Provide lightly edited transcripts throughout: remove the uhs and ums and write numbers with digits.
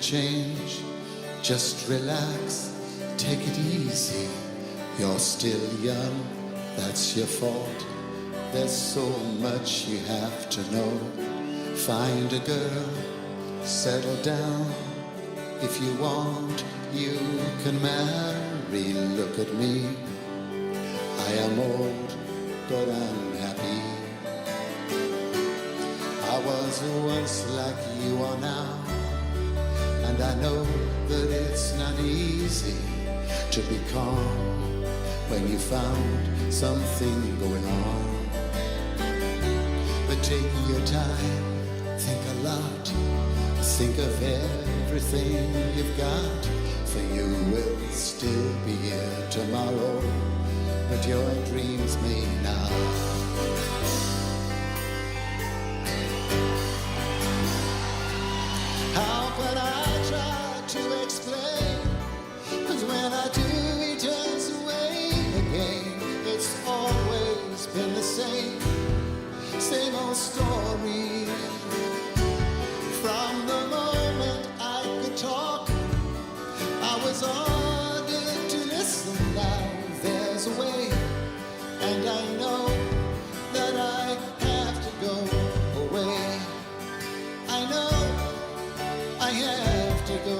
change, just relax, take it easy. You're still young, that's your fault. There's so much you have to know. Find a girl, settle down. If you want, you can marry. Look at me, I am old, but I'm happy. I was once like you are now, and I know that it's not easy to be calm when you found something going on. But take your time, think a lot, think of everything you've got, for you will still be here tomorrow, but your dreams may not. How can I try to explain? 'Cause when I do, he turns away again. It's always been the same old story. From the moment I could talk, I was ordered to listen. Now there's a way, and I know that I have to go away. I know I have to go.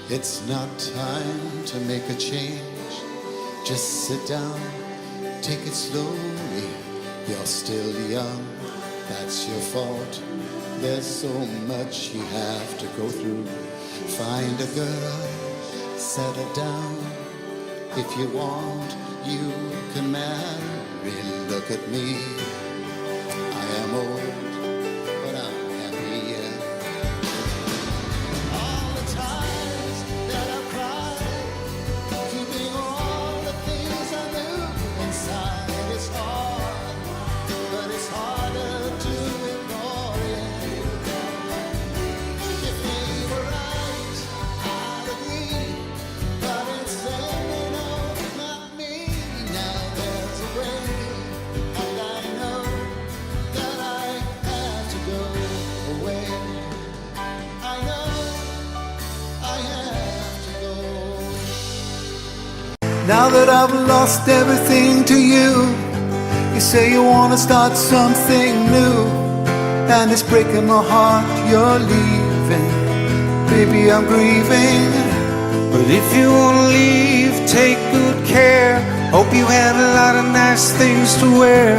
It's not time to make a change. Just sit down, take it slowly. You're still young, that's your fault. There's so much you have to go through. Find a girl, settle down. If you want, you can marry. Look at me, I am old, but I'm happy. All the times that I cried, keeping all the things I knew inside. It's hard, but it's harder to ignore it. If they were right, I'd agree, but it's them they know, not me. Now there's a way, and I know that I have to go away. I know I have to go. Now that I've lost everything to you, you say you want to start something new, and it's breaking my heart you're leaving. Baby, I'm grieving. But if you wanna leave, take good care. Hope you had a lot of nice things to wear,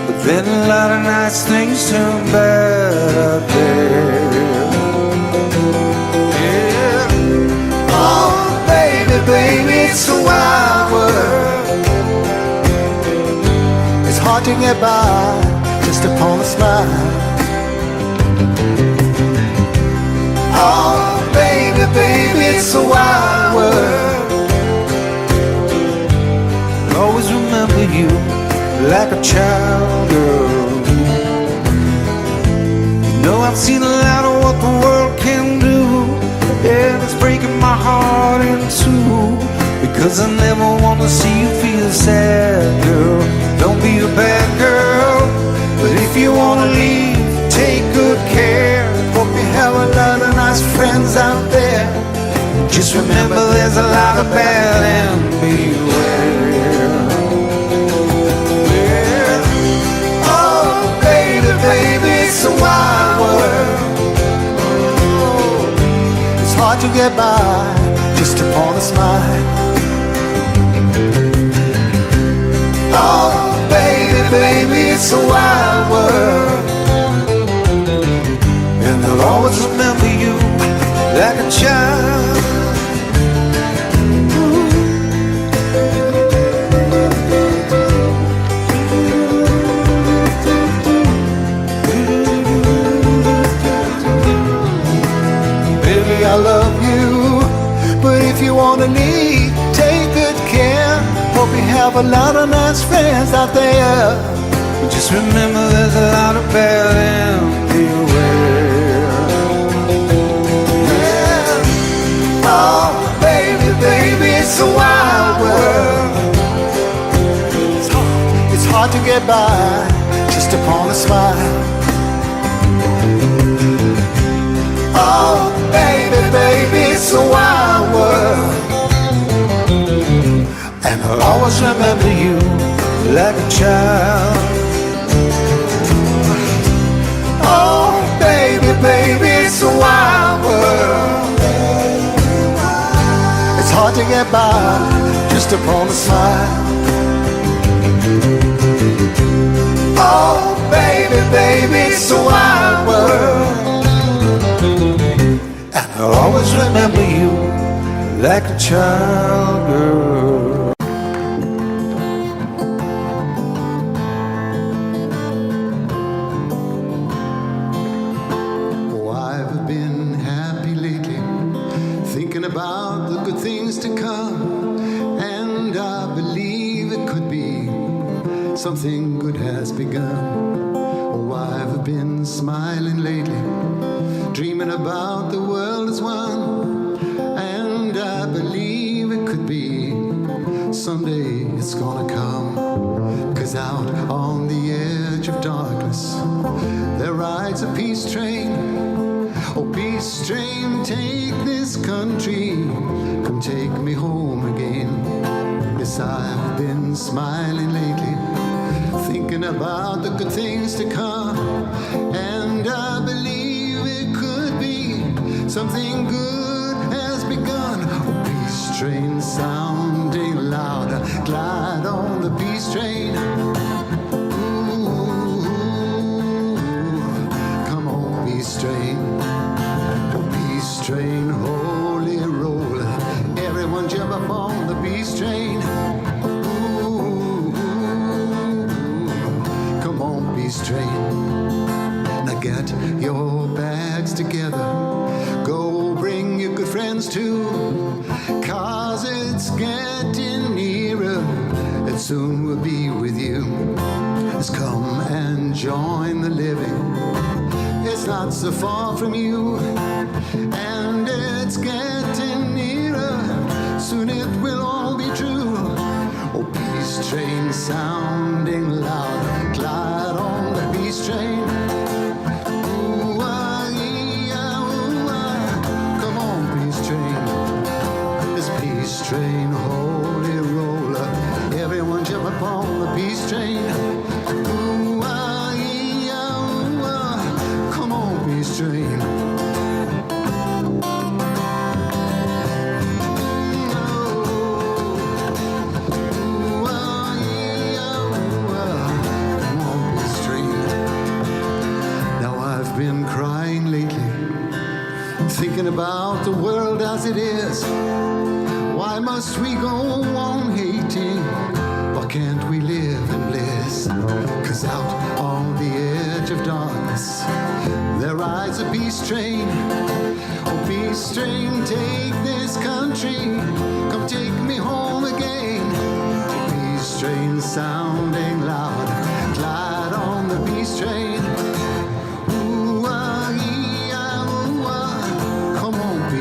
but then a lot of nice things turn bad out there. Yeah. Oh, baby, baby, it's a wild world. It's hard to get by just upon a smile. Oh, baby, baby, it's a wild world. I'll always remember you like a child, girl. You know I've seen a lot of what the world can do, and it's breaking my heart in two, because I never want to see you feel sad, girl. Don't be a bad girl, but if you want to leave, take good care. Hope you have a lot of nice friends out there. Just remember there's a lot of bad and beware. Oh, baby, baby, it's a wild world. It's hard to get by just upon a smile. Oh, baby, baby, it's a wild world. And I'll always remember you like a child. Baby, I love you, but if you wanna leave, take good care. Hope you have a lot of nice friends out there. But just remember there's a lot of bad and beware. Yeah. Oh, baby, baby, it's a wild world. It's hard to get by just upon a smile. Oh, baby, baby, it's a wild world. And I'll always remember you like a child. Oh, baby, baby, it's a wild world. It's hard to get by just upon a smile. Oh, baby, baby, it's a wild world. And I'll always remember you like a child, girl. I've been happy lately, thinking about the good things to come, and I believe it could be something good has begun. Oh, I've been smiling lately, dreaming about the world as one, and I believe it could be someday it's gonna come. 'Cause out on the edge of darkness there rides a peace train. Oh, peace train, take this country, come take me home again. Yes, I've been smiling lately, thinking about the good things to come, and I believe it could be something good has begun. Oh, peace train sounding louder, glide on the peace train. Ooh, come on, peace train. Peace train, holy roll, everyone jump up on the peace train. Ooh, come on, peace train. Now get your bags together, go bring your good friends too, 'cause it's getting nearer, and soon we'll be with you. Let's come and join the living, it's not so far from you, and it's getting nearer, soon it will all be true. Oh, peace train sounding loud, glide on the peace train. Ooh, yeah, ooh, come on, peace train. This peace train, holy roller, everyone jump upon the peace train. Ooh, yeah, ooh, come on, peace train. Been crying lately, thinking about the world as it is. Why must we go on hating? Why can't we live in bliss? 'Cause out on the edge of darkness there rides a peace train. Oh, peace train, take this country, come take me home again. Peace train sounding loud, glide on the peace train.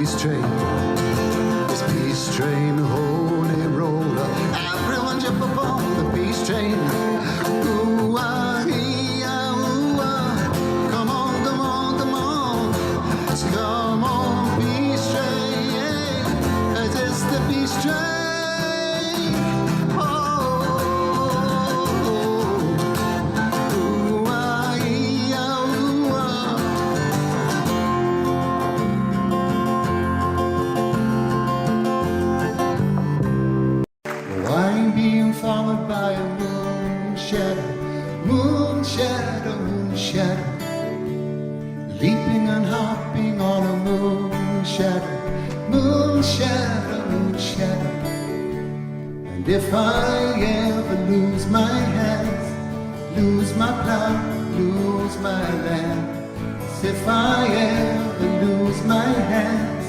Peace train, this peace train, holy roller, everyone jump up on the peace train. Ooh, ooh, come on, come on, come on, come on, peace train, it is the peace train. Oh, followed by a moon shadow, leaping and hopping on a moon shadow, moon shadow, moon shadow. And if I ever lose my hands, lose my plow, lose my land, if I ever lose my hands,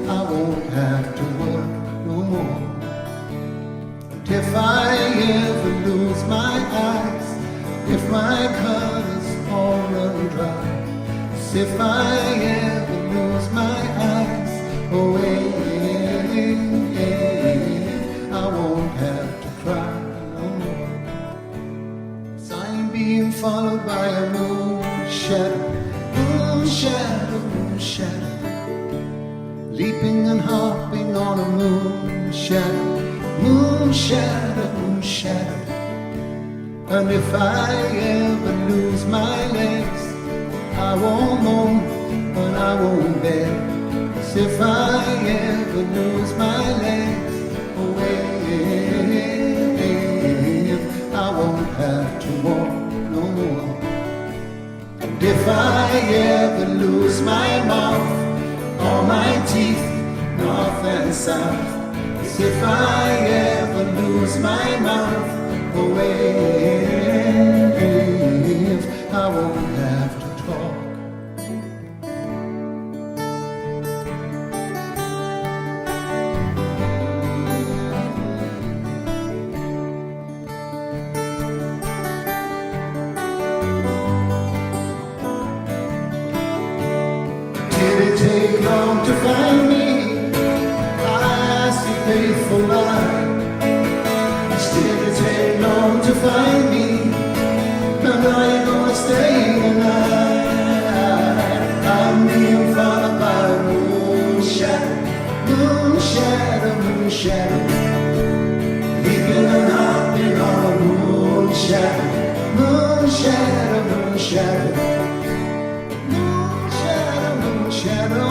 I won't have to work no more. And if I ever lose my eyes, if my colors all run dry, if I ever lose my eyes, I won't have to cry no more. 'Cause I'm being followed by a moon shadow, moon shadow, moon shadow, leaping and hopping on a moon shadow, moon shadow, moon shadow. And if I ever lose my legs, I won't moan and I won't beg. 'Cause if I ever lose my legs, I won't have to walk no more. And if I ever lose my mouth, all my teeth, north and south, if I ever lose my mouth, I won't have to talk. Did it take long to find me? I asked you faithful lie. Did it take long to find me? And now you're gonna stay tonight. I'm being followed by a moon shadow, moon shadow, moon shadow, leaping and hopping on a moon shadow, moon shadow, moon shadow, moon shadow, moon shadow,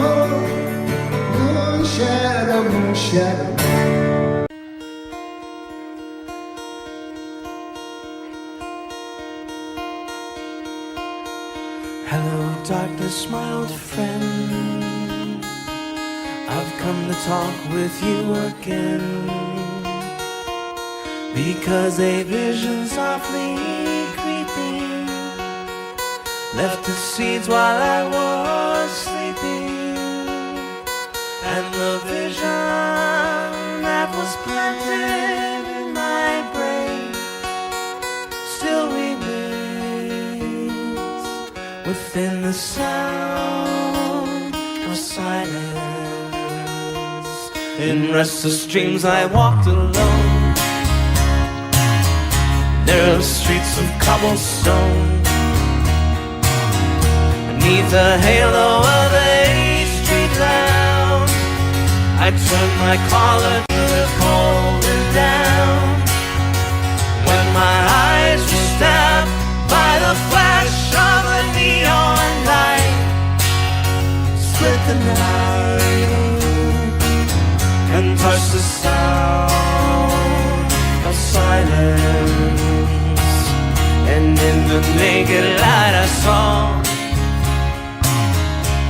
moon shadow, moon shadow. Hello, darkness, my old friend. I've come to talk with you again, because a vision softly creeping left its seeds while I was sleeping, and the vision that was planted in my brain still remains within the sound of silence. In restless dreams I walked alone, narrow streets of cobblestone, beneath the halo of a street lamp. I turned my collar to the cold and down, when my eyes were stabbed by the flash of a neon light, split the night and touched the sound of silence. And in the naked light I saw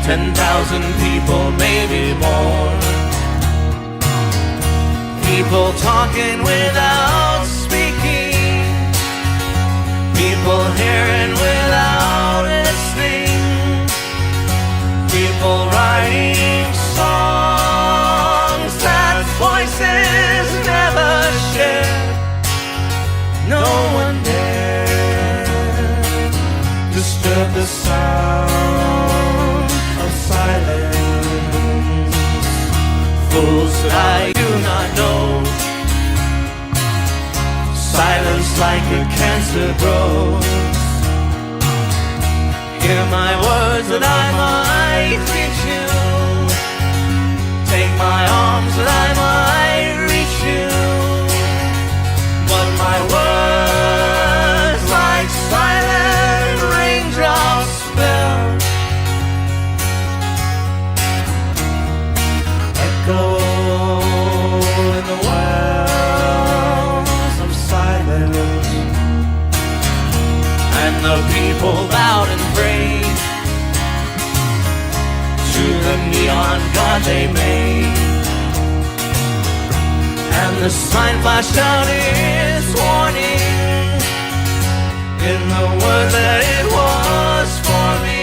10,000 people, maybe more, people talking without speaking, people hearing without listening, people writing songs that voices never shared. No one dared disturb the sound of silence. Fools that I do not know, silence like a cancer grows. Hear my words that I might reach you, take my arms that I might reach you, but my words like silent raindrops fell, echo in the wells of silence. And the people bowed and prayed to the neon god they made. And the sign flashed out its warning in the word that it was for me.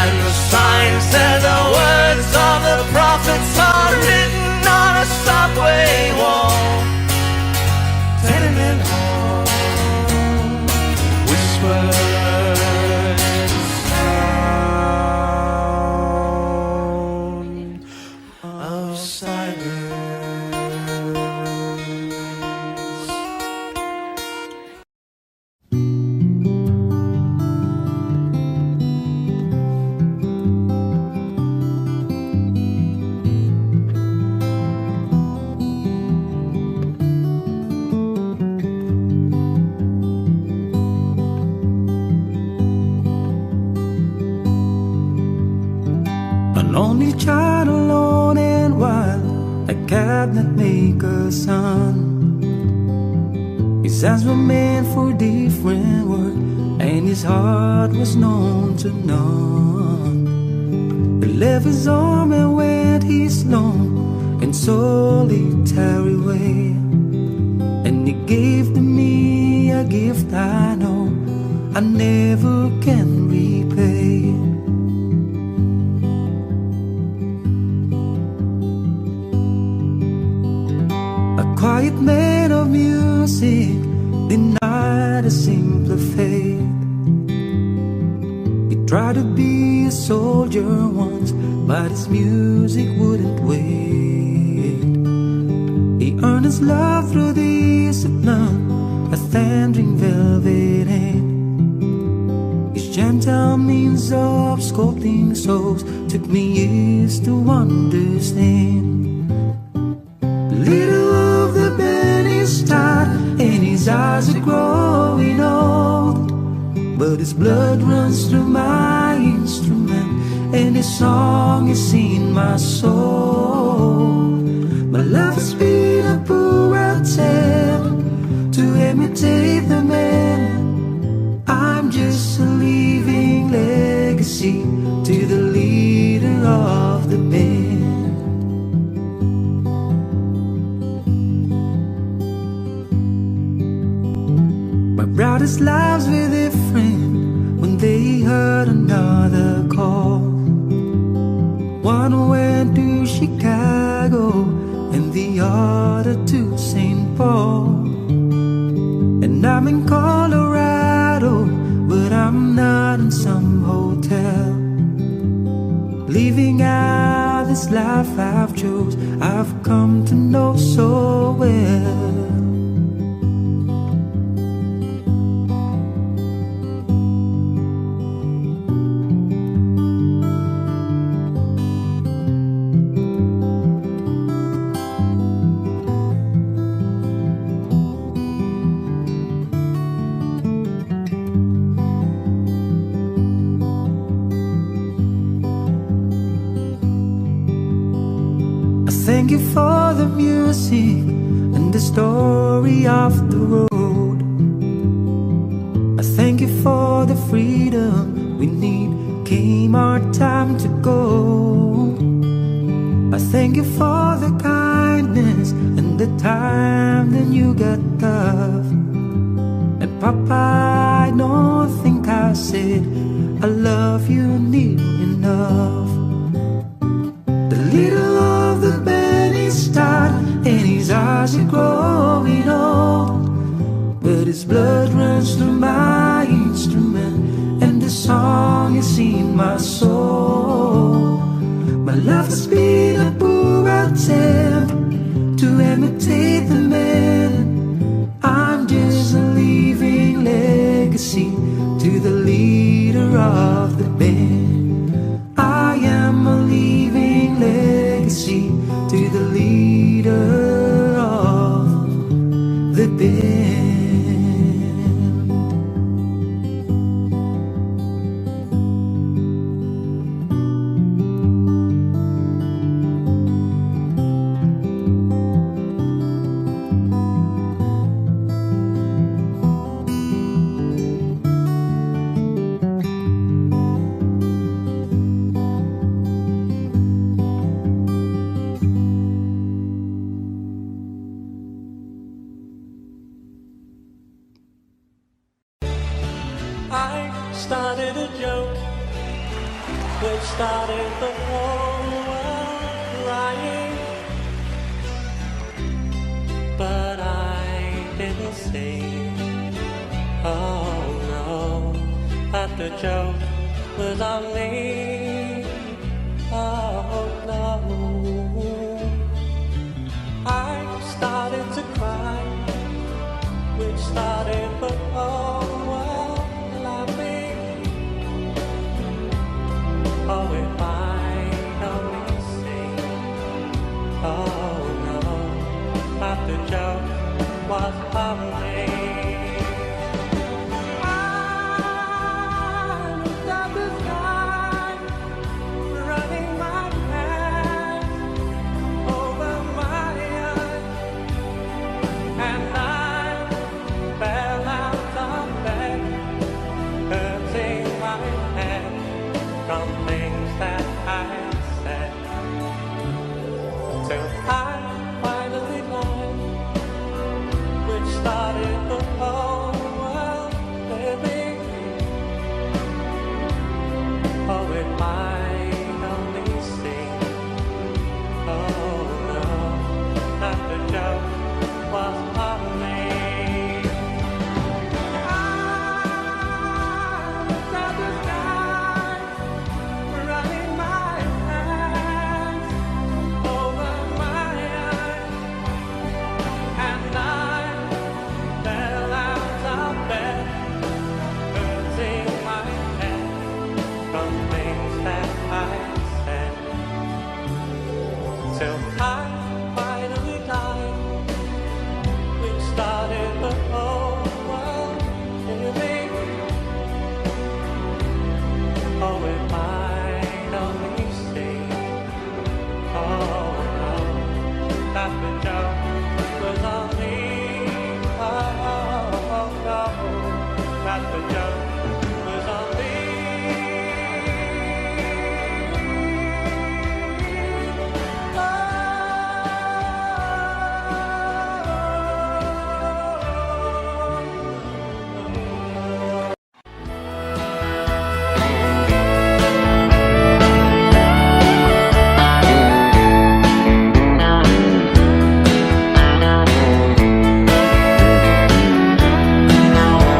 And the sign said the words of the prophets are written on a subway wall. Tenement hall, whispered sound of silence. An only child alone and wild, a cabinet maker's son. His hands were meant for different work, and his heart was known to none. He left his home and went his lone and solitary way, and he gave to me a gift I know I never can repay. Quiet man of music, denied a simpler faith. He tried to be a soldier once, but his music wouldn't wait. He earned his love through discipline, a thundering velvet hand. His gentle means of sculpting souls took me years to understand. Little of the band is tired and his eyes are growing old, but his blood runs through my instrument and his song is in my soul. My love has been a poor attempt to imitate the man. I'm just a living legacy to the leader of the band. Brothers' lives were different when they heard another call. One went to Chicago and the other to St. Paul. And I'm in Colorado, but I'm not in some hotel. Living out this life I've chose, I've come to know so well. Thank you for the music and the story of the road. I thank you for the freedom we need, came our time to go. I thank you for the kindness and the time that you got tough. And Papa, I don't think I said I love you near enough. The little of the band is tired and his eyes are growing old, but his blood runs through my instrument and the song is in my soul. My love has been a poor attempt to imitate the man. I'm just a living legacy to the leader of the band. I am a living legacy to the leader of the band. I started a joke which started the whole world crying, but I didn't say, oh no, that the joke was on me. Oh no, I started to cry, which started the whole world laughing. Oh, if I only say, oh no, that the joke was on me. I looked up the sky, running my hands over my eyes, and I fell out of bed, hurting my head from things that I said, till I finally lied, which started the whole world living. Oh, if I only sing, oh no, that the joke was on me. I looked at the sky, running my hands over my eyes, and I fell out of bed, hurting my head from things that I said, till I finally died, which started the whole world living. Oh, if I'd only say, oh no, that the joke was on me. Oh no, that the joke was on me.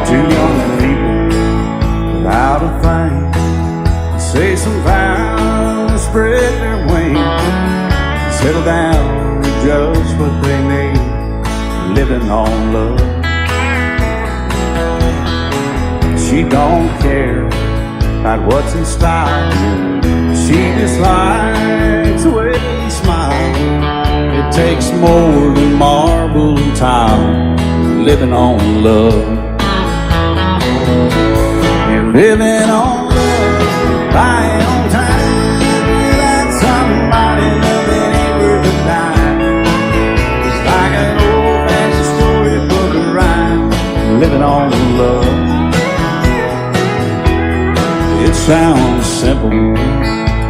Two young people without a thing, say some vows, spread their wings, settle down with just what they need, living on love. She don't care about what's in style, she just likes the way he smiles. It takes more than marble and tile, living on love. You're living on love, buying on time, without somebody loving ain't worth a dime. It's like an old-fashioned storybook of rhyme, living on love. It sounds simple,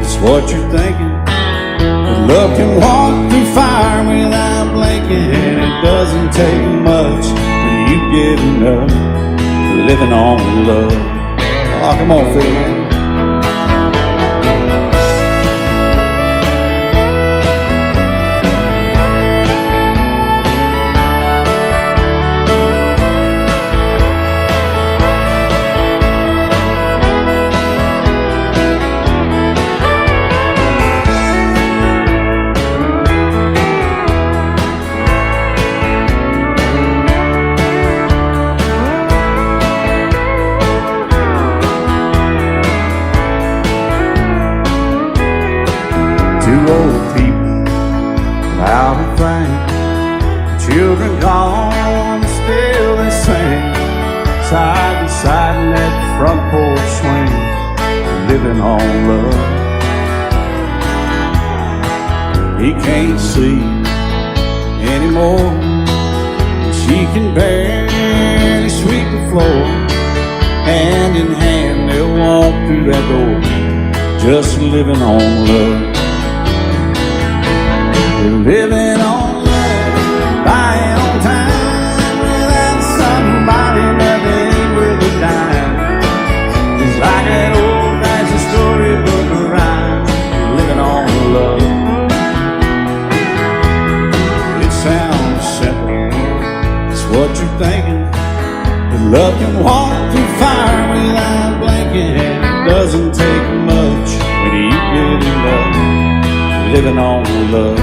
it's what you're thinking, but love can walk through fire without blinking, and it doesn't take much when you get enough, living on love. Oh, come on, Phil. Two old people without a thing, children gone, still they sing, side by side in that front porch swing, living on love. He can't see anymore, she can barely sweep the floor. Hand in hand they'll walk through that door, just living on love. Living on love, buying on time, without somebody that ain't worth a dime. but can walk through fire without blinking. It doesn't take much when you get enough living on love.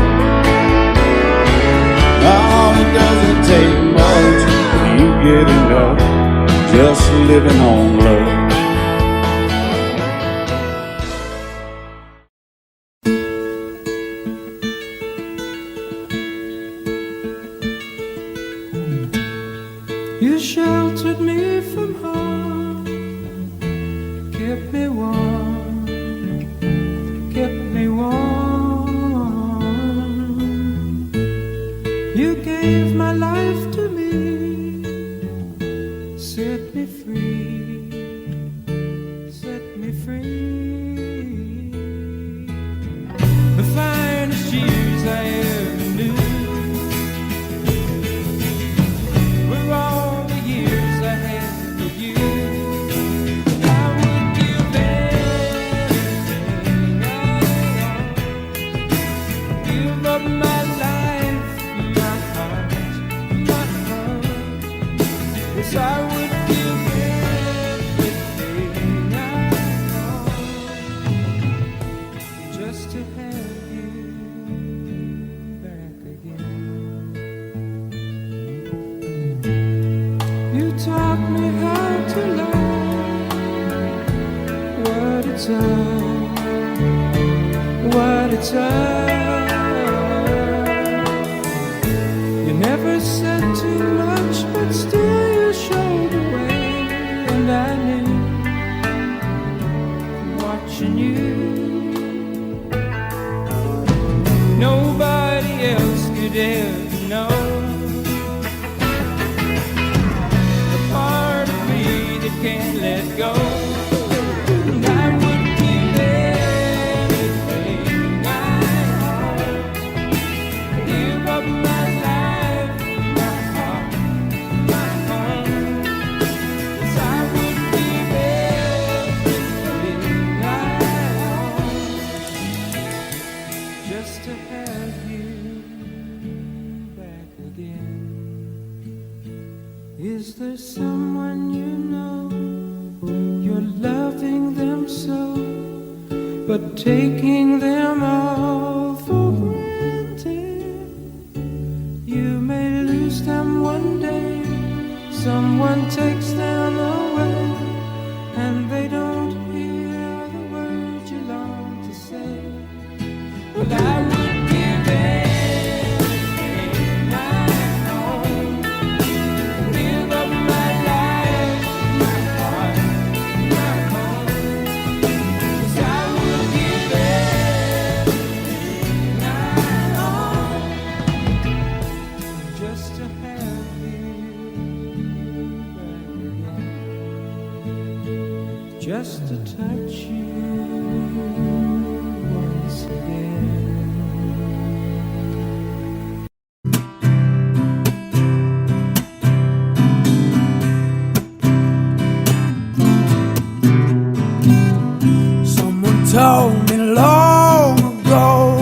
Oh, it doesn't take much when you get enough just living on love. You sheltered me from harm, kept me warm, kept me warm. You gave my life to me, set me free, set me free. The finest years I ever knew were all the years I had with you. I would give everything I own, give up my life, my heart, my home. Yes, I would give everything I own just to have you back again. You taught me how to love, what it's all, what it's all. You never said too much, but still you showed the way, and I knew, watching you, nobody else could ever know the part of me that can't let go. And I would give everything I own, give up my life, my heart, my home. Yes, I would give everything I own just to have you back again. Is there someone you know, you're loving them so, but taking them all for granted? You may lose them one day, someone takes them away, and they don't hear the words you long to say. Well, I would give everything I own, give up my life, my heart, my home. Yes, I would give everything I own just to have you back again, just to touch you once again. Someone told me long ago,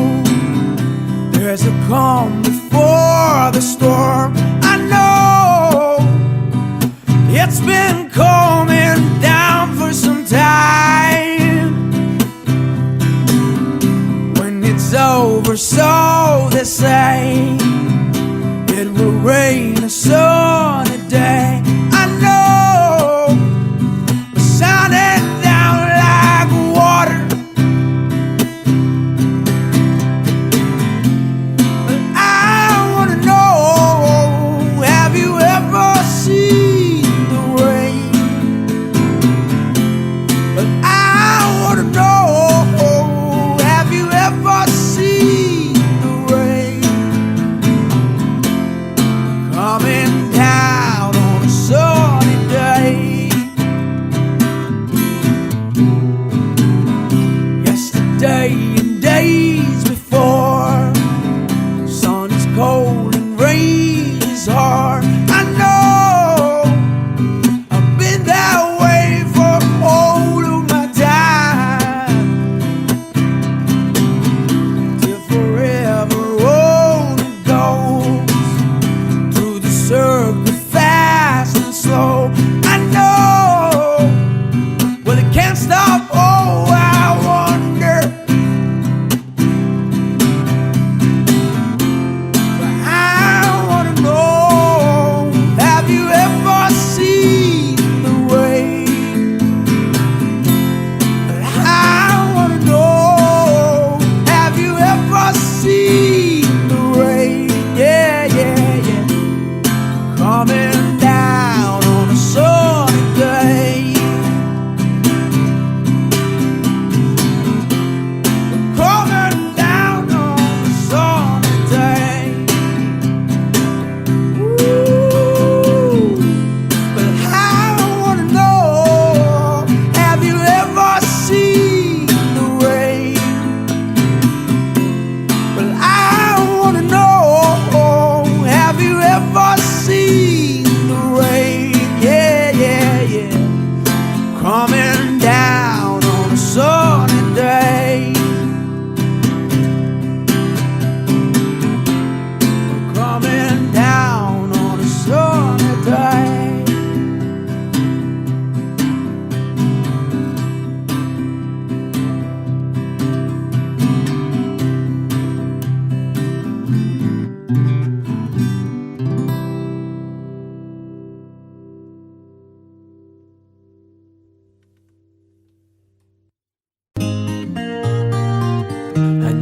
there's a calm before the storm. I know it's been coming down for some time. When it's over, so they say, it will rain a sunny day. I know it's sounding down like water, but I wanna know, have you ever seen the rain?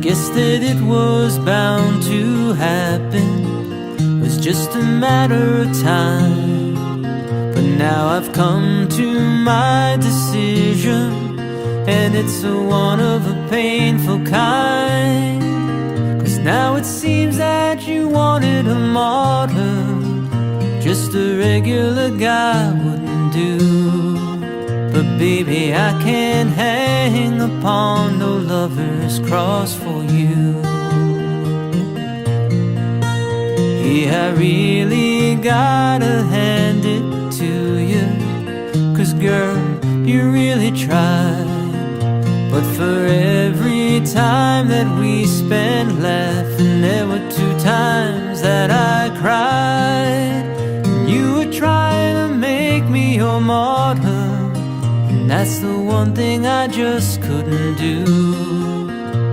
Guess that it was bound to happen, it was just a matter of time. But now I've come to my decision, and it's a one of a painful kind. 'Cause now it seems that you wanted a martyr, just a regular guy wouldn't do. But baby, I can't hang upon no lover's cross for you. Yeah, I really gotta hand it to you, 'cause girl, you really tried. But for every time that we spent laughing, there were 2 times that I cried. You were trying to make me your martyr, and that's the one thing I just couldn't do.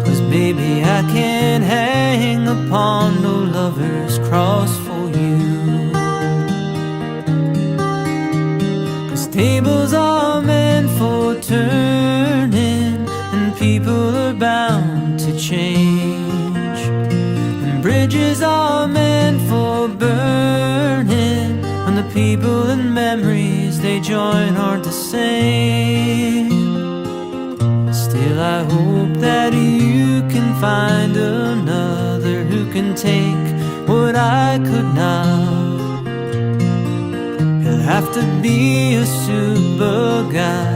'Cause baby, I can't hang upon no lover's cross for you. 'Cause tables are meant for turning, and people are bound to change, and bridges are meant for burning, when the people and memories they join aren't the same. Still I hope that you can find another who can take what I could not. He'll have to be a super guy,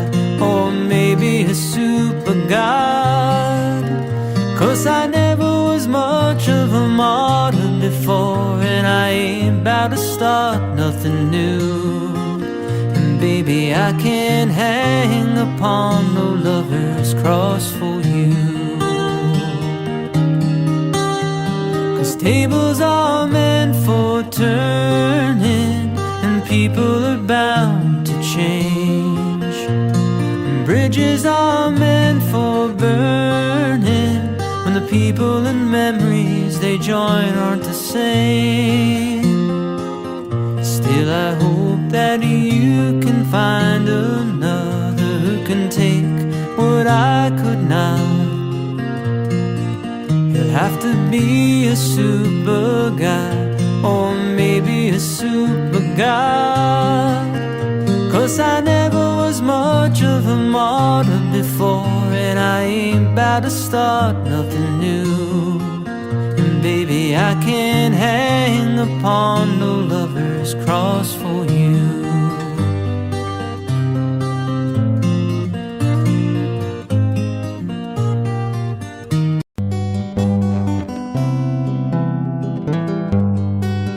or maybe a super god. 'Cause I never was much of a martyr before, and I ain't about to start nothing new. And baby, I can't hang upon no lover's cross for you. 'Cause tables are meant for turning, and people are bound to change, and bridges are meant for burning, when the people and memories they join aren't the same. Still I hope that you can find another who can take what I could not. He'll have to be a super guy, or maybe a super god. 'Cause I never was much of a martyr before, and I ain't about to start nothing new. And baby, I can't hang upon no lover's cross for you.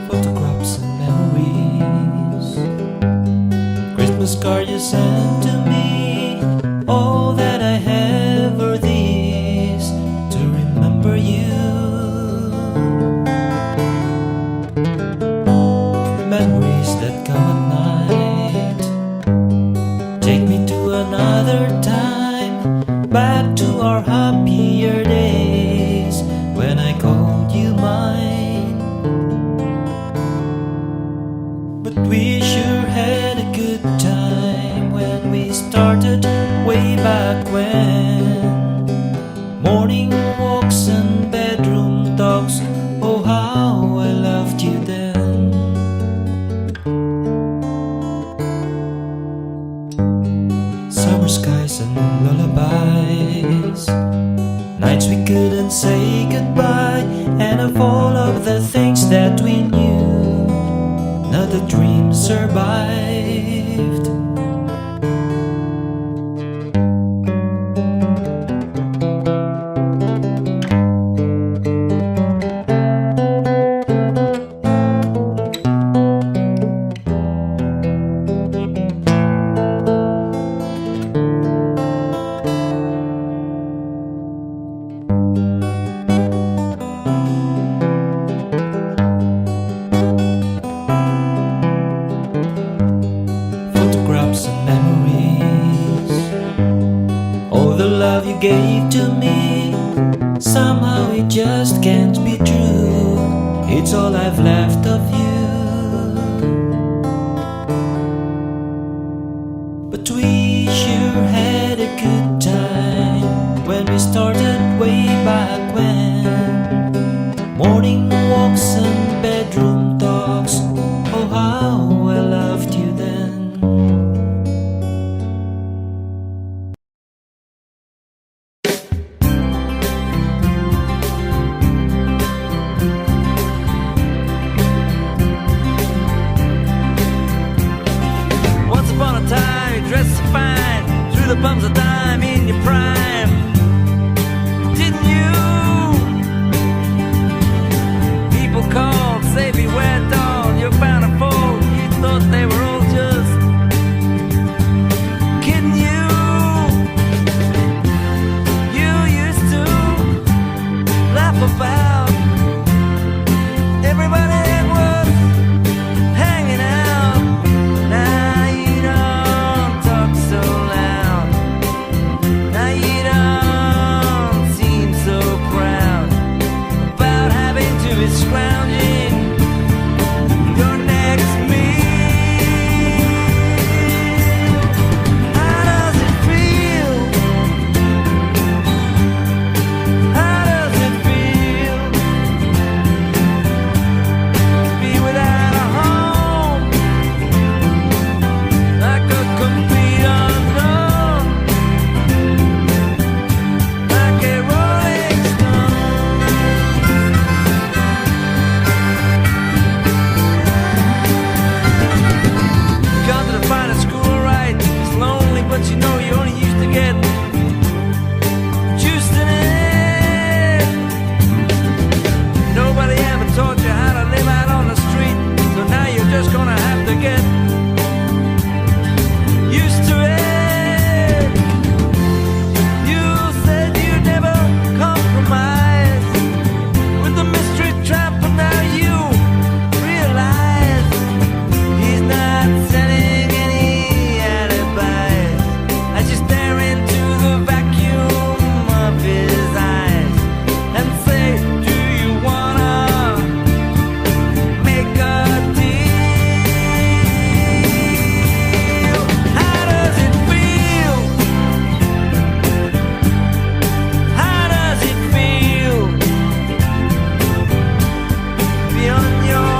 Photographs and memories, Christmas card you sent to me. All that I have are these to remember you. Memories that come at night, take me to another time, back to our happier days when I called you mine. But we sure had a good time when we started way back when. Morning walks and bedroom talks, oh how I loved you then. Summer skies and lullabies, nights we couldn't say goodbye, and of all of the things that we knew, not a dream survived. Photographs and memories, all the love you gave to me, somehow it just can't be true. It's all I've left of you. But we sure had a good time when we started way back when. the bums of dime in your prime. Didn't you? People called, say beware doll, you're bound to fall. You thought they were all just kidding you. You used to laugh about everybody that was hanging out. Now you don't talk so loud. Now you don't seem so proud about having to be scrounging your next meal. How does it feel? How does it feel? Be without a home, like a complete unknown, like a rolling stone. Gone to the finest school, right? It's lonely, but you know you only used to get juiced in it. Nobody ever taught you how to live out on the street, so now you're just gonna have to get used to it. You said you'd never compromise with the mystery trap, but now you realize he's not setting any alibis as you stare into the vacuum of his eyes and say, do you wanna make a deal? How does it feel? How does it feel? Be on your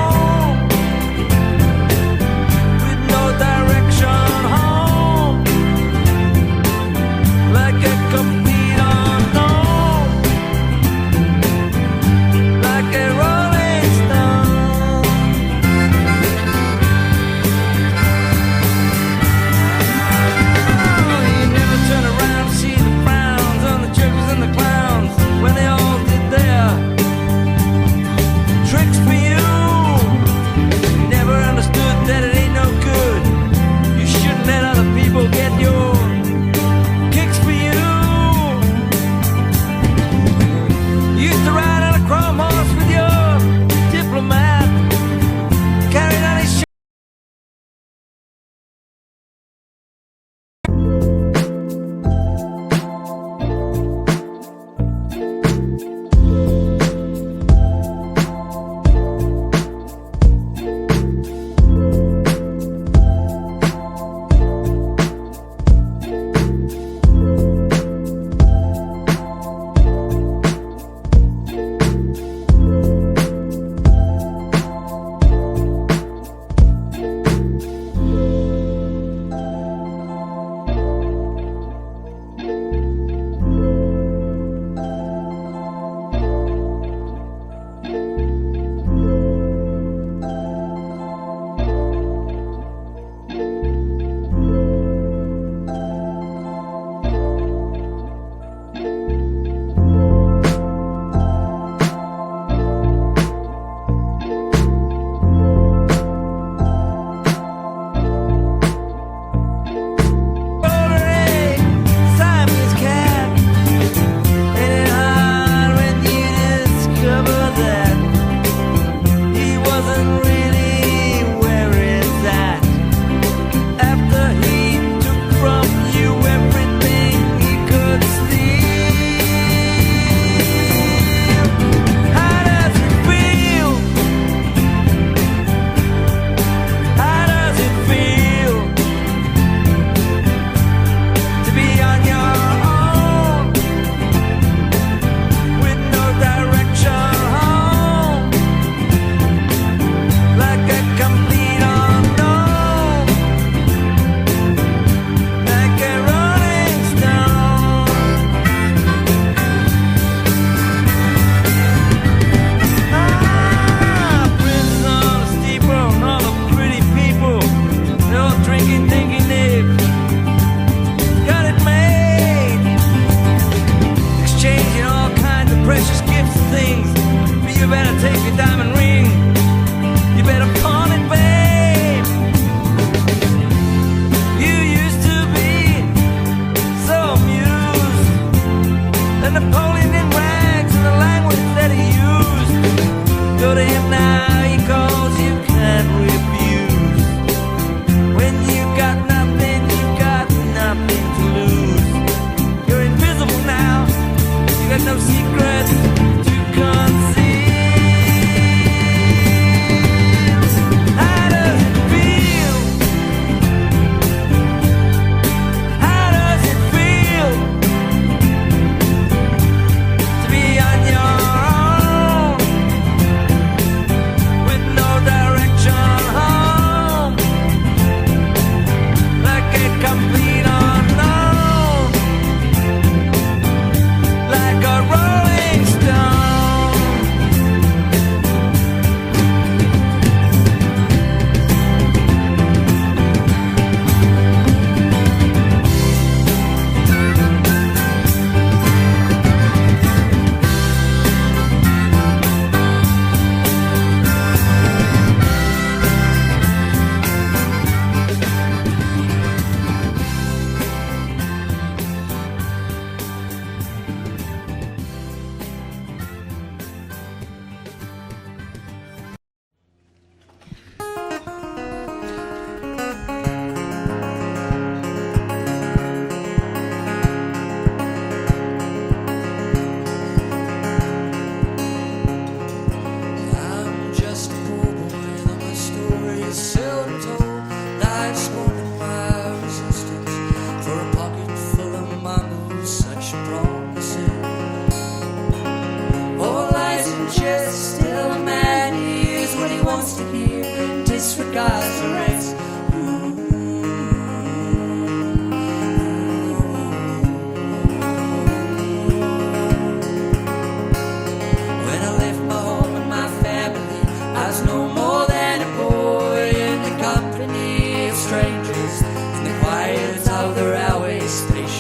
own with no direction home, like a complete unknown, like a rolling stone. You never turn around to see the frowns on the jokers and the clowns when they all did their tricks for you. You never understood that it ain't no good. You shouldn't let other people get your kicks for you. You used to ride on a chrome horse with your diplomat, carried on his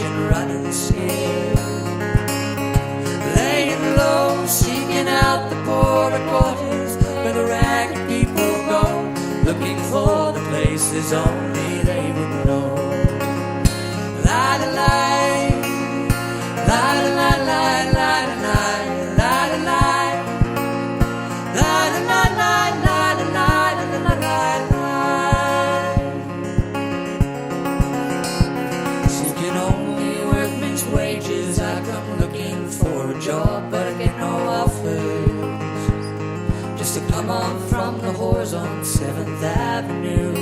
station running scared, laying low, seeking out the border quarters where the ragged people go, looking for the places only they would know. La la la, la la la la la la la la la, la la la la la la la la la. Seeking only workmen's wages, I come looking for a job, but I get no offers. Just to come on from the whores on 7th Avenue.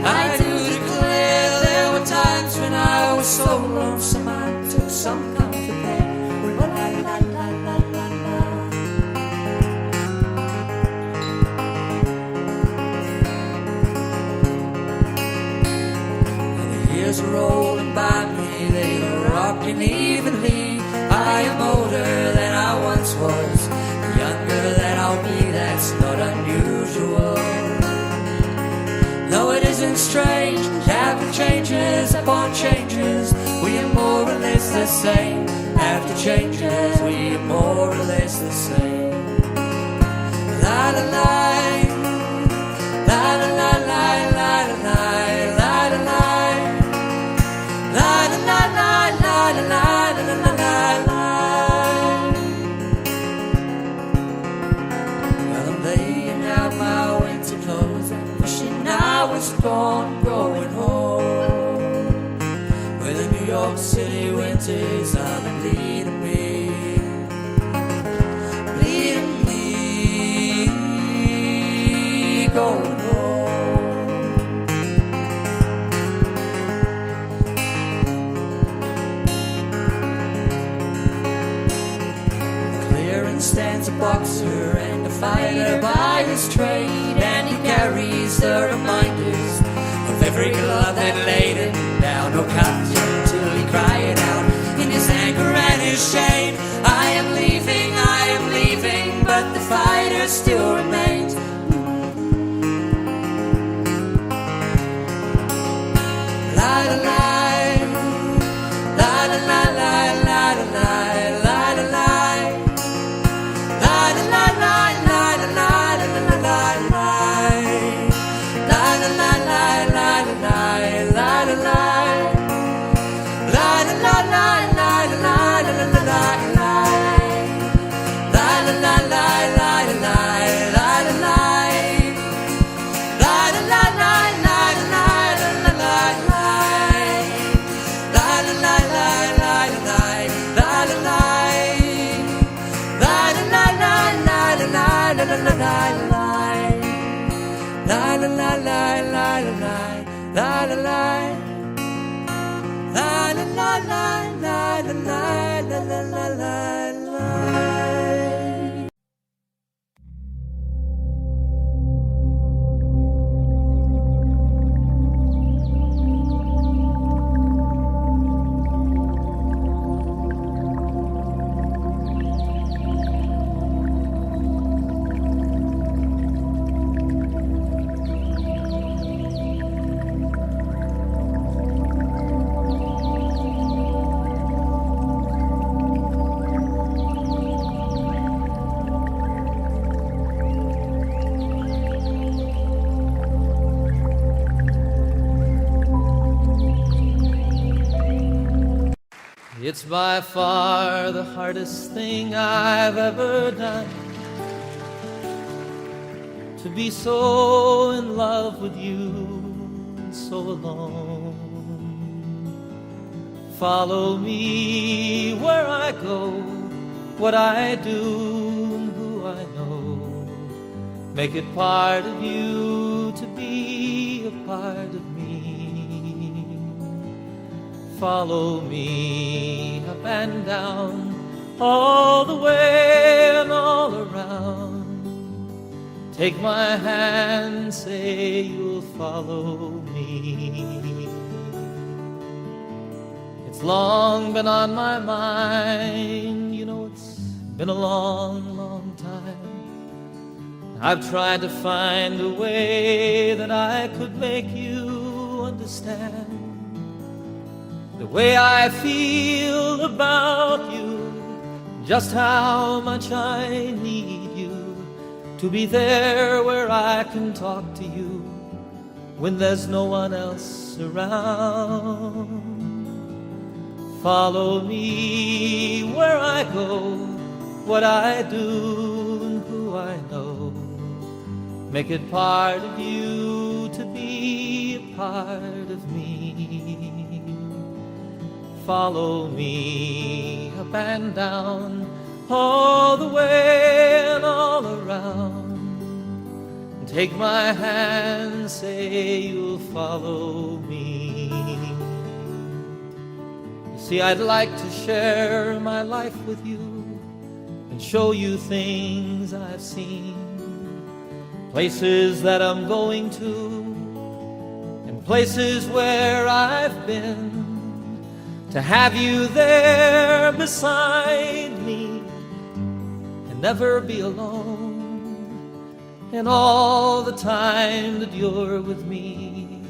I do declare there were times when I was so lonesome I took some comfort there. La la la la la la la. And the years are rolling by me, they are rocking evenly. I am older than I once was, younger than I'll be, that's not unusual. No, it isn't strange, after changes upon changes, we are more or less the same. After changes, we are more or less the same. La la la, la la la la la la la la la, la la la la la la la la la. Well, I'm laying out my winter clothes, wishing I was gone, going home, where the New York City winters are bleeding me, bleeding me, going home. Clearance stands a boxer and a fighter by his trade, and he carries the reminders of every glove that laid him down or cut him till he cried out in his anger and his shame. I am leaving, but the fighter still remains. La la la, la la la la la la la la la. It's by far the hardest thing I've ever done, to be so in love with you and so alone. Follow me where I go, what I do and who I know. Make it part of you to be a part of me. Follow me up and down, all the way and all around. Take my hand, say you'll follow me. It's long been on my mind, you know it's been a long, long time. I've tried to find a way that I could make you understand. way I feel about you, just how much I need you to be there where I can talk to you when there's no one else around. Follow me where I go, what I do and who I know. Make it part of you to be a part of me. Follow me up and down, all the way and all around. Take my hand, say you'll follow me. You see, I'd like to share my life with you and show you things I've seen, places that I'm going to, and places where I've been. To have you there beside me and never be alone, and all the time that you're with me,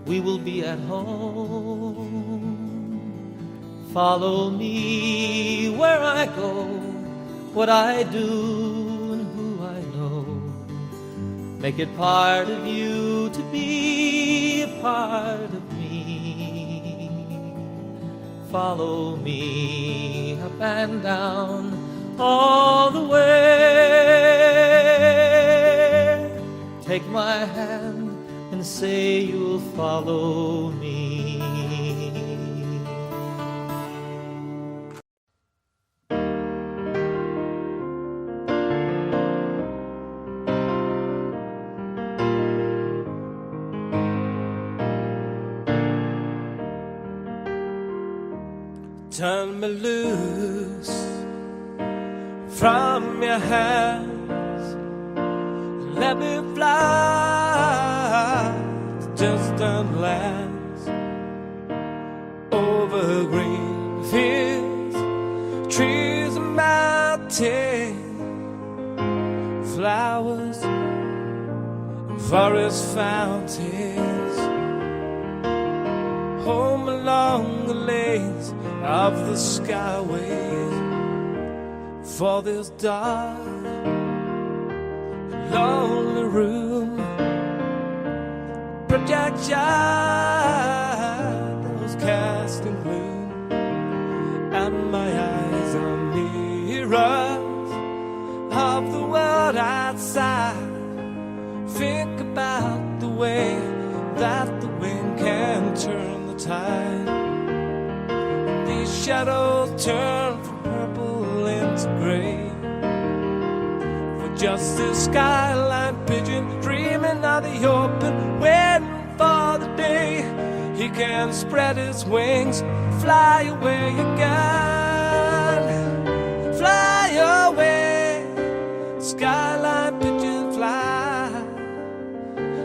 we will be at home. Follow me where I go, what I do and who I know. Make it part of you to be a part of me. Follow me up and down, all the way. Take my hand and say you'll follow me. Turn me loose from your hands, let me fly to distant lands, over green fields, trees and mountains, flowers and forest fountains, home along the lanes of the skyways. For this dark, lonely room, project shadows casting gloom, and my eyes are mirrors of the world outside. Think about the way that the wind can turn the tide. These shadows turn from purple into gray, for just this skyline pigeon dreaming of the open, waiting for the day he can spread his wings, fly away again, fly away. Skyline pigeon, fly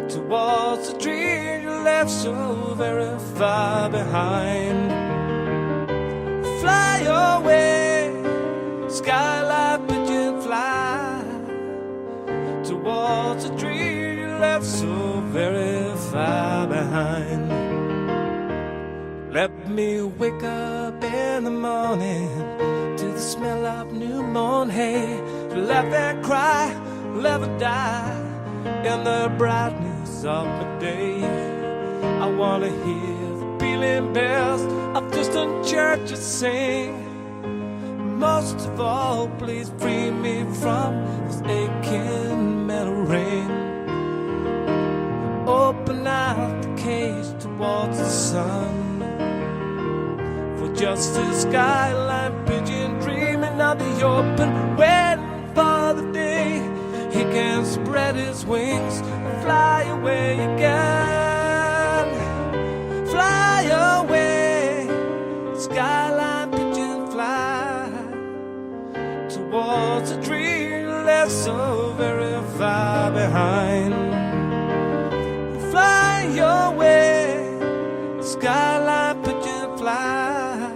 towards the dream you left so very far behind. Fly away, skyline pigeon, fly towards a dream you left so very far behind. Let me wake up in the morning to the smell of new mown hay, to laugh and cry, live and die in the brightness of the day. I wanna hear the pealing bells of distant churches sing. Most of all, please free me from this aching metal ring. Open out the cage towards the sun, for just a skyline pigeon dreaming of the open, waiting for the day he can spread his wings and fly away again. Fly away, skyline pigeon, fly towards a dream left so very far behind. Fly away, skyline pigeon, fly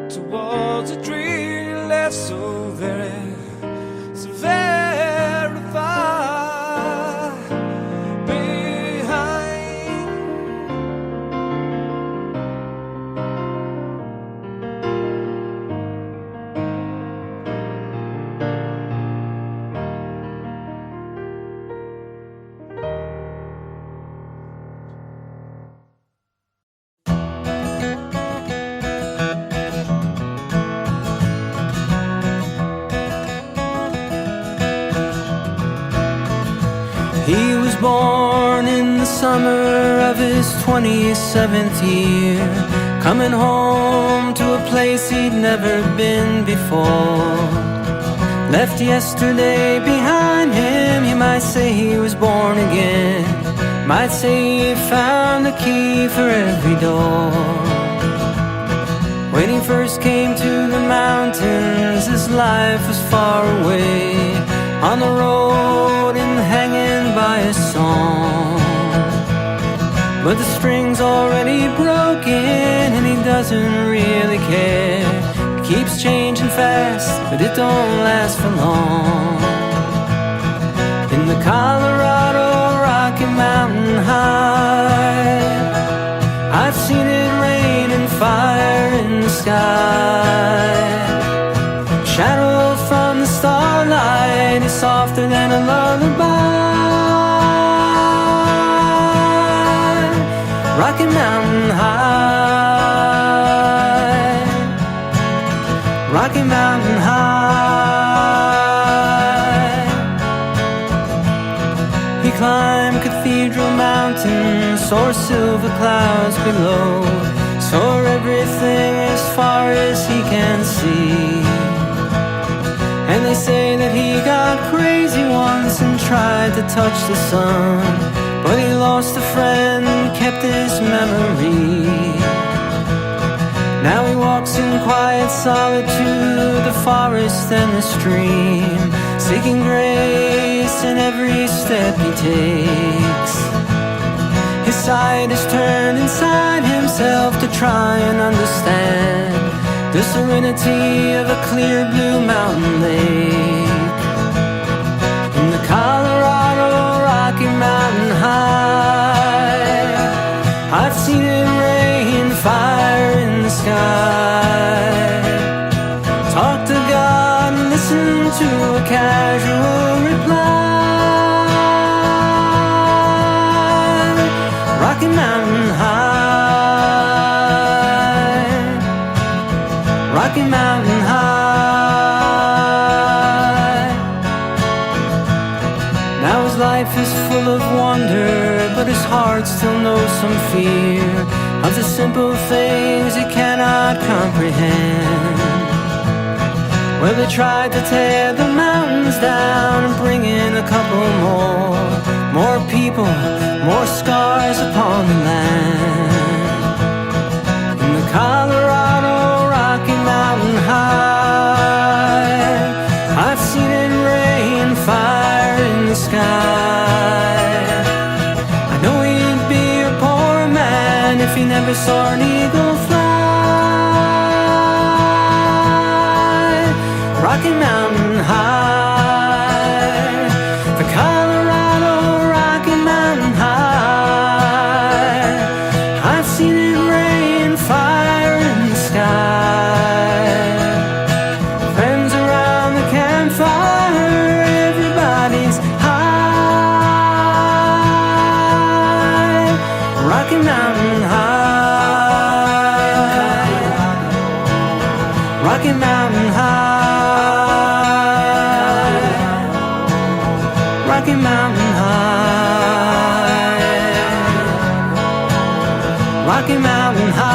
towards a dream left so very far behind. born in the summer of his 27th year, coming home to a place he'd never been before. Left yesterday behind him, you might say he was born again. Might say he found a key for every door. When he first came to the mountains, his life was far away, on the road and hanging by a song. But the string's already broken and he doesn't really care. It keeps changing fast, but it don't last for long. In the Colorado Rocky Mountain High, I've seen it rain and fire in the sky. Shadow from the starlight is softer than a lullaby. Rocky Mountain High, Rocky Mountain High. He climbed Cathedral Mountain, saw silver clouds below, saw everything as far as he can see. And they say that he got crazy once and tried to touch the sun, but he lost a friend, kept his memory. Now he walks in quiet solitude, the forest and the stream, seeking grace in every step he takes. His sight is turned inside himself to try and understand the serenity of a clear blue mountain lake. In the Colorado Rocky Mountain High, I've seen it rain fire in the sky. Talk to God and listen to a casual reply. Rocky Mountain High, Rocky Mountain High. Now his life is full of wonder, but his heart still knows some fear of the simple things he cannot comprehend. Well, they tried to tear the mountains down and bring in a couple more people, more scars upon the land. In the Colorado Rocky Mountain High, I've seen it rain fire in the sky. I know he'd be a poor man if he never saw an eagle fly. Rocky Mountain High, the Colorado Rocky Mountain High, I've seen it rain fire in the sky. Friends around the campfire, everybody's high. Rocky Mountain High, Rocky Mountain High, Rocky Mountain High, Rocky Mountain High.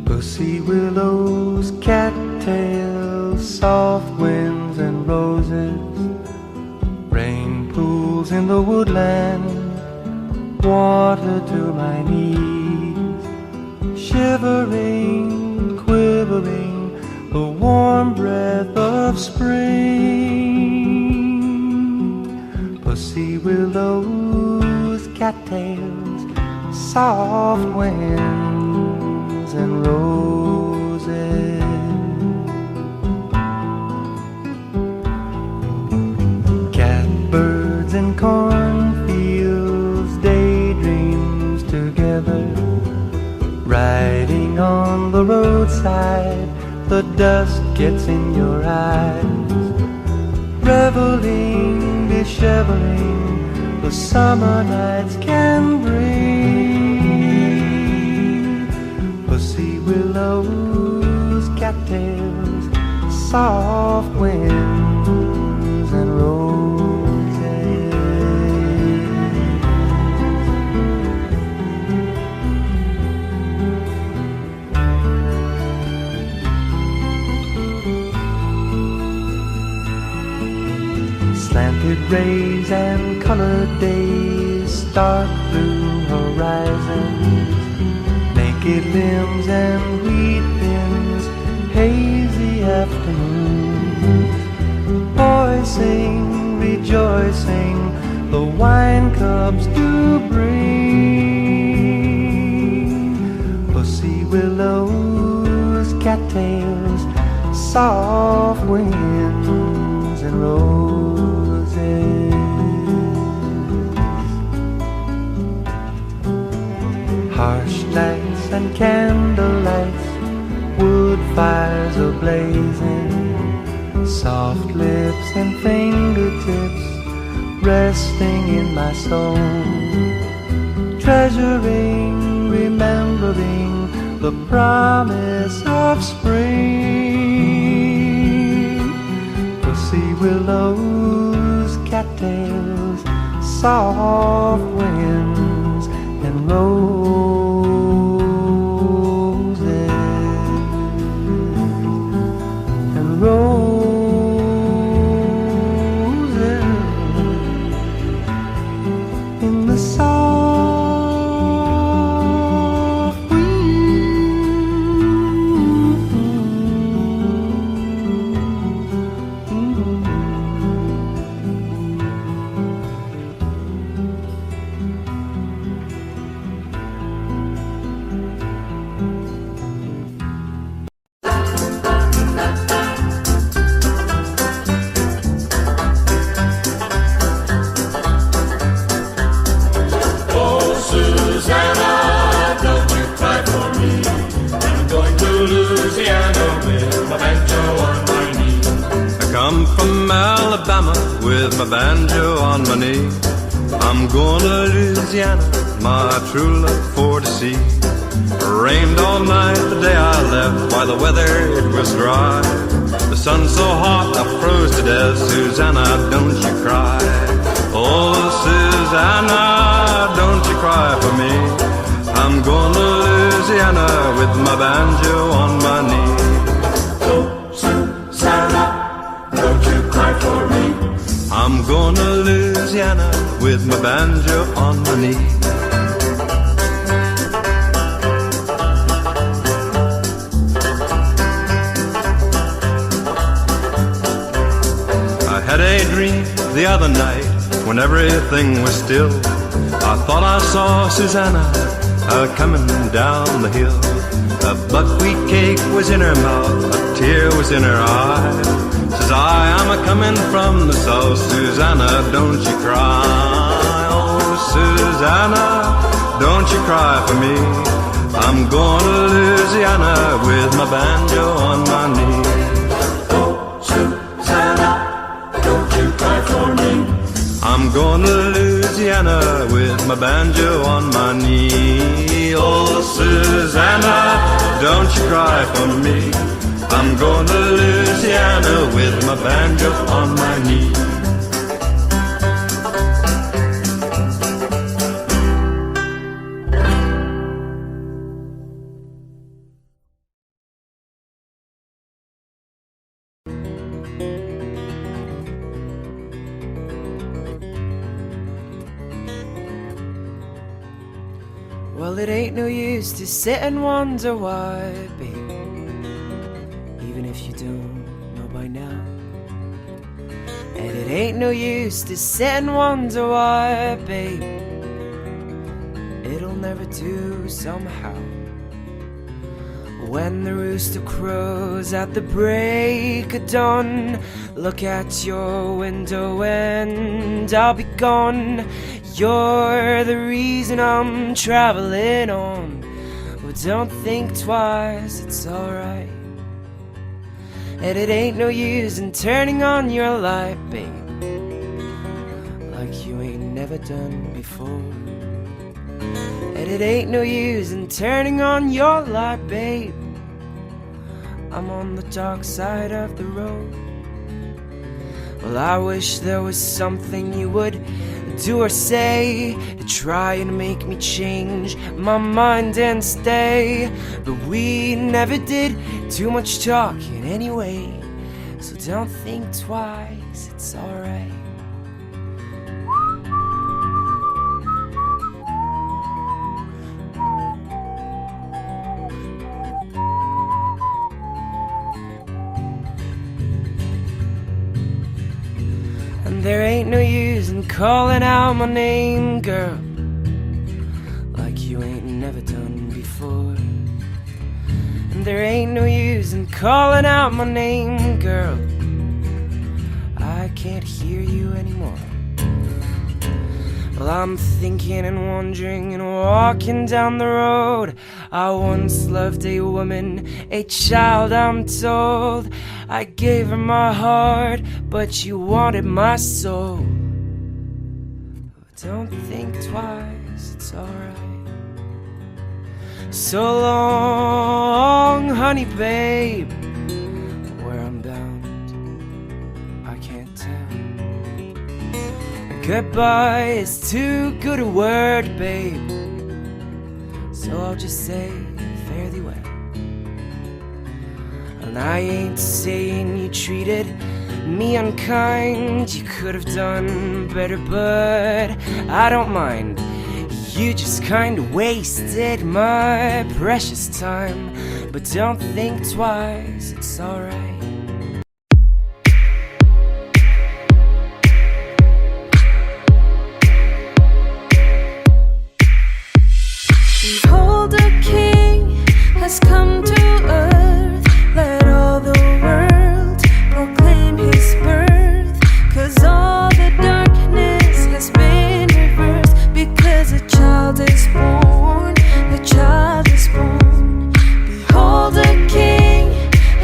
Pussy willows, cattails, soft winds and roses, rain pools in the woodland, water to my knees, shivering, quivering, the warm breath of spring. Pussy willows, cattails, soft winds and roses. Catbirds and cornfields, daydreams together. Riding on the roadside, the dust gets in your eyes. Reveling, disheveling, the summer nights can bring. Pussy willows, cattails, soft winds and roses. Slanted rays and colored days, dark blue horizons, naked limbs and wheat bins, hazy afternoons. Boys sing, rejoicing, the wine cups do bring. Pussy willows, cattails, soft winds and roses. Harsh lights and candlelights, wood fires ablazing, soft lips and fingertips resting in my soul, treasuring, remembering the promise of spring. Pussy willows, cattails, soft winds and roses. In the soft Come from Alabama with my banjo on my knee. I'm going to Louisiana, my true love for to see. Rained all night the day I left, while the weather it was dry. The sun so hot I froze to death. Susanna, don't you cry. Oh, Susanna, don't you cry for me. I'm going to Louisiana with my banjo on my knee. Oh, Susanna, don't you cry for me. I'm going to Louisiana with my banjo on my knee. I had a dream the other night when everything was still. I thought I saw Susanna coming down the hill. A buckwheat cake was in her mouth, a tear was in her eye. Says I'm a-coming from the south, Susanna, don't you cry. Oh, Susanna, don't you cry for me. I'm going to Louisiana with my banjo on my knee. Oh, Susanna, don't you cry for me. I'm going to Louisiana with my banjo on my knee. Oh, Susanna, don't you cry for me. I'm going to Louisiana with my banjo on my knee. Well, it ain't no use to sit and wonder why, babe, even if you don't know by now. And it ain't no use to sit and wonder why, babe, it'll never do somehow. When the rooster crows at the break of dawn, look at your window and I'll be gone. You're the reason I'm traveling on. Well, don't think twice, it's alright. And it ain't no use in turning on your light, babe, like you ain't never done before. And it ain't no use in turning on your light, babe, I'm on the dark side of the road. Well, I wish there was something you would do or say to try and make me change my mind and stay. But we never did too much talking anyway, so don't think twice, it's alright. And there ain't no use in calling out my name, girl, like you ain't never done before. And there ain't no use in calling out my name, girl, I can't hear you anymore. Well, I'm thinking and wondering and walking down the road. I once loved a woman, a child I'm told. I gave her my heart, but she wanted my soul. Don't think twice, it's alright. So long, honey babe, where I'm bound, I can't tell. Goodbye is too good a word, babe, so I'll just say fare thee well. And I ain't saying you treated me unkind, you could have done better, but I don't mind. You just kinda wasted my precious time, but don't think twice, it's alright. Behold, a king has come to earth. Let all the world proclaim his birth. 'Cause all the darkness has been reversed. Because a child is born, the child is born. Behold, a king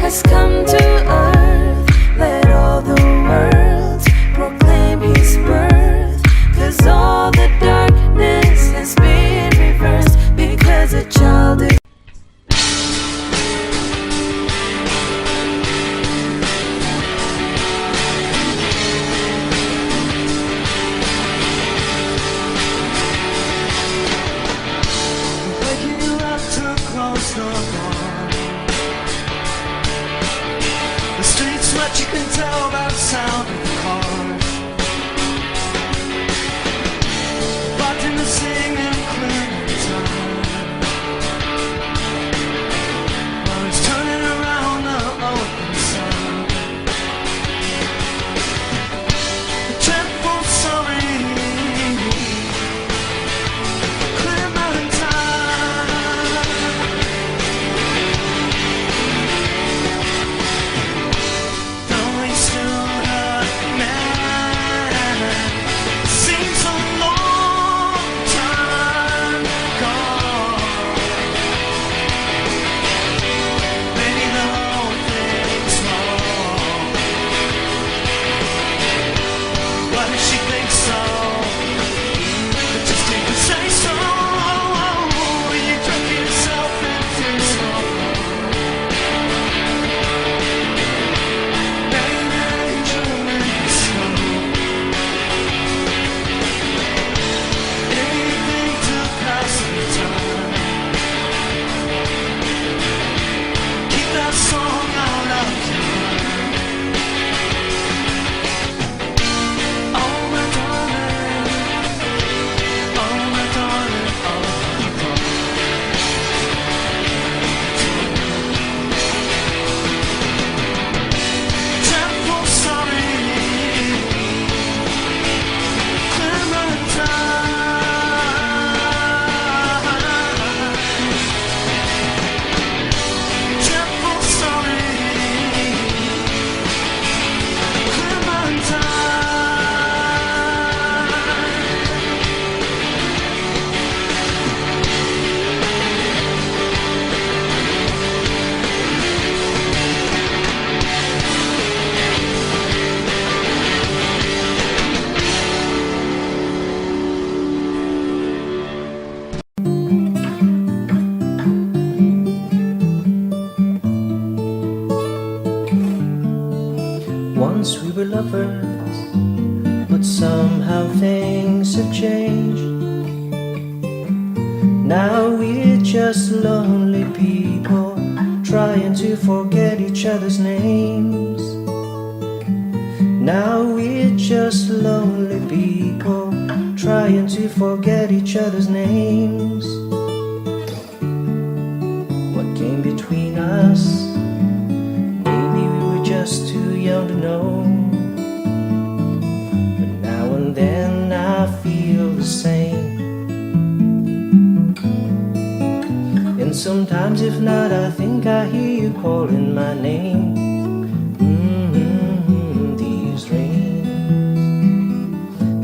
has come to earth. Let all the world proclaim his birth. 'Cause all the darkness has been reversed. Because a child is lovers, but somehow things have changed. Now we're just lonely people trying to forget each other's names. Now we're just lonely people trying to forget each other's names. What came between us? Maybe we were just too young to know. But now and then I feel the same. And sometimes if not, I think I hear you calling my name. These rains,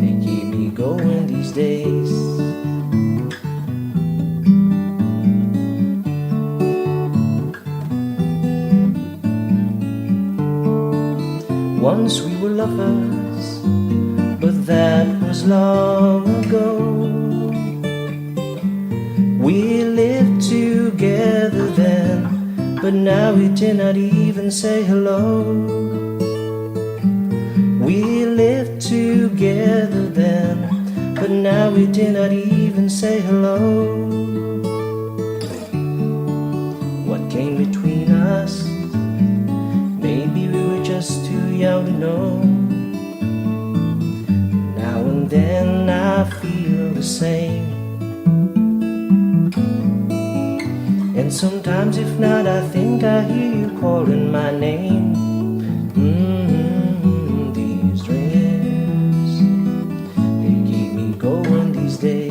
they keep me going these days. Once we were lovers, but that was long ago. We lived together then, but now we did not even say hello. We lived together then, but now we did not even say hello. What came between us? Maybe we were just too young to know. Now and then I feel the same. And sometimes if not, I think I hear you calling my name. These rains, they keep me going these days.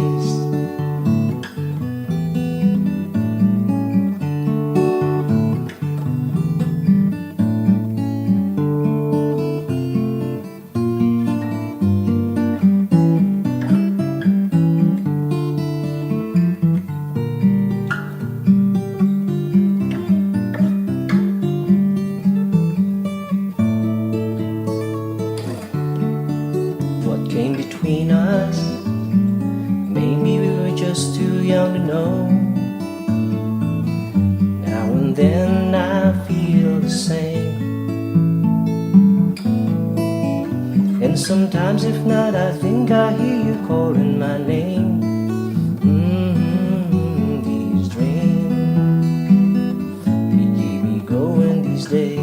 Came between us. Maybe we were just too young to know. Now and then I feel the same. And sometimes if not, I think I hear you calling my name. These dreams, they keep me going these days.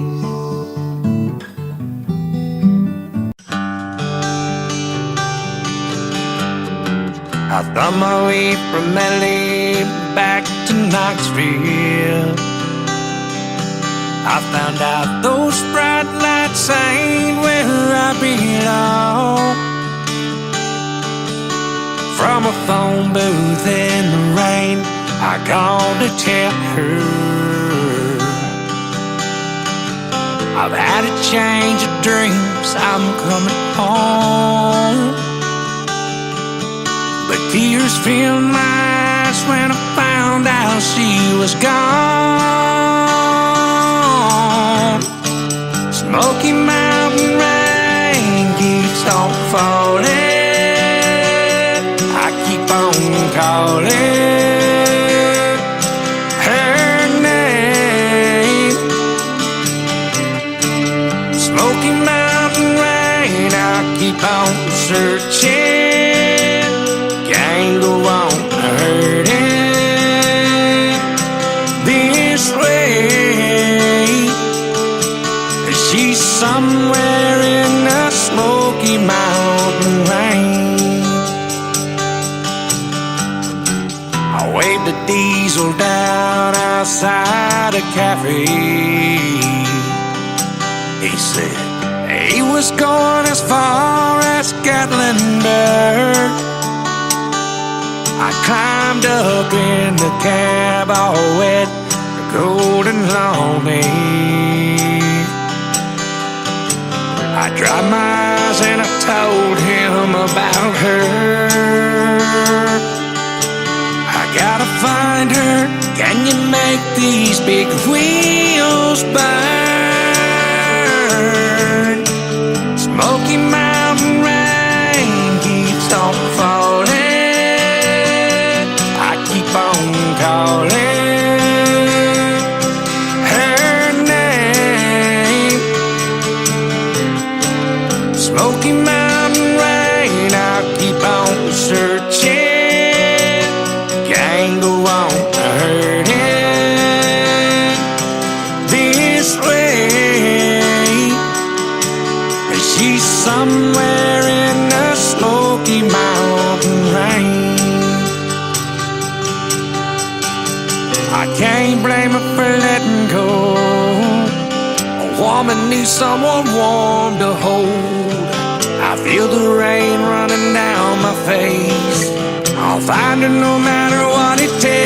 I found my way from LA back to Knoxville. I found out those bright lights ain't where I belong. From a phone booth in the rain, I called to tell her I've had a change of dreams, I'm coming home. But tears filled my eyes when I found out she was gone. Smoky Mountain rain keeps on falling. I keep on calling her name. Smoky Mountain rain, I keep on searching. Can't go on hurting this way. She's somewhere in the Smoky Mountain rain. I waved the diesel down outside a cafe. He said he was going as far as Gatlinburg. I climbed up in the cab, all wet, cold and lonely. I dried my eyes and I told him about her. I gotta find her. Can you make these big wheels burn? Smoky Mountain rain keeps on falling. Calling her name. woman needs someone warm to hold. I feel the rain running down my face. I'll find her no matter what it takes.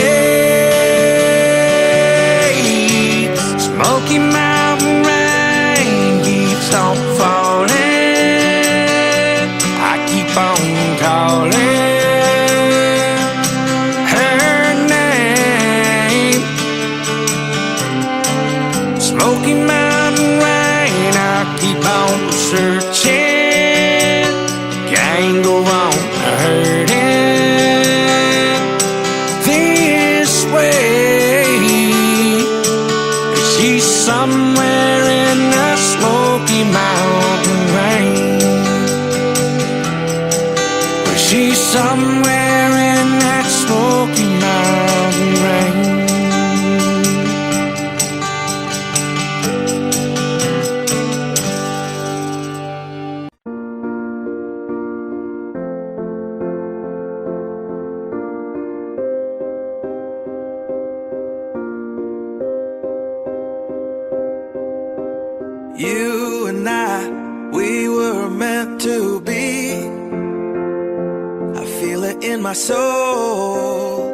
Smoky Mountain rain keeps on falling. I keep on calling her name. Smoky Mountain rain, I keep on searching. Can't go wrong hurting this way. She's somewhere in the Smoky Mountain rain. She's somewhere in that Smoky Mountain rain. You and I, we were meant to be. I feel it in my soul.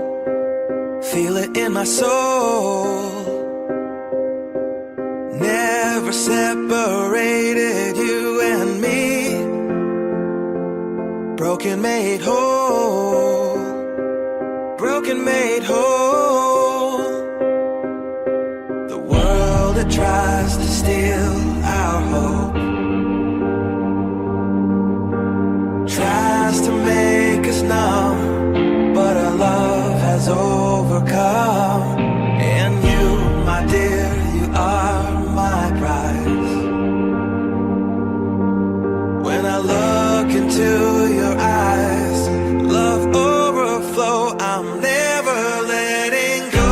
Feel it in my soul. Never separated, you and me. Broken made whole. Broken made whole. The world that tries to steal our hope tries to make us numb, but our love has overcome. And you, my dear, you are my prize. When I look into your eyes, love overflow, I'm never letting go.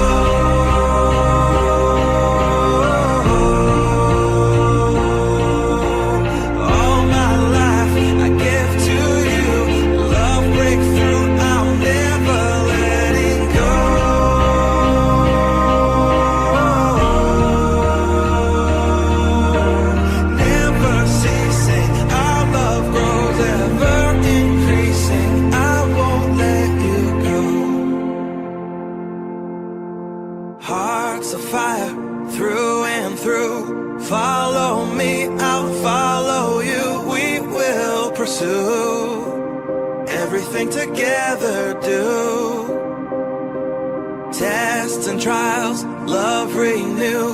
Hearts of fire through and through. Follow me, I'll follow you. We will pursue everything together, do. Tests and trials, love renew.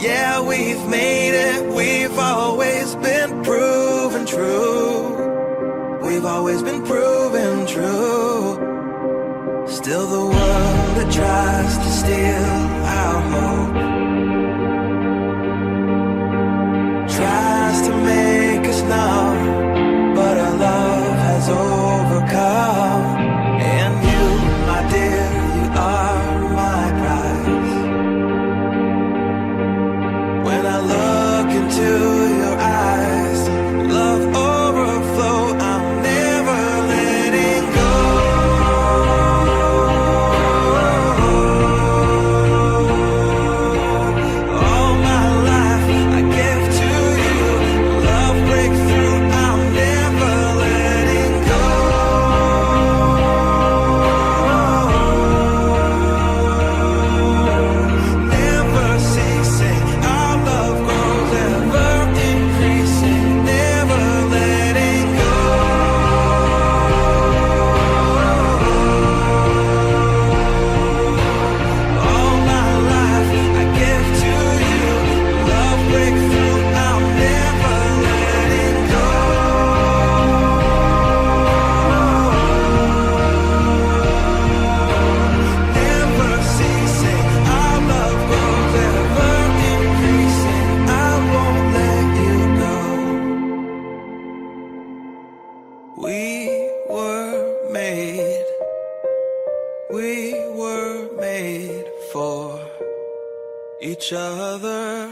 Yeah, we've made it. We've always been proven true. We've always been proven true. Still the world that tries to steal our hope tries to make us numb, but our love has overcome. And you, my dear, you are my prize. When I look into your eyes, love overflow, I'm never letting go. We were made for each other.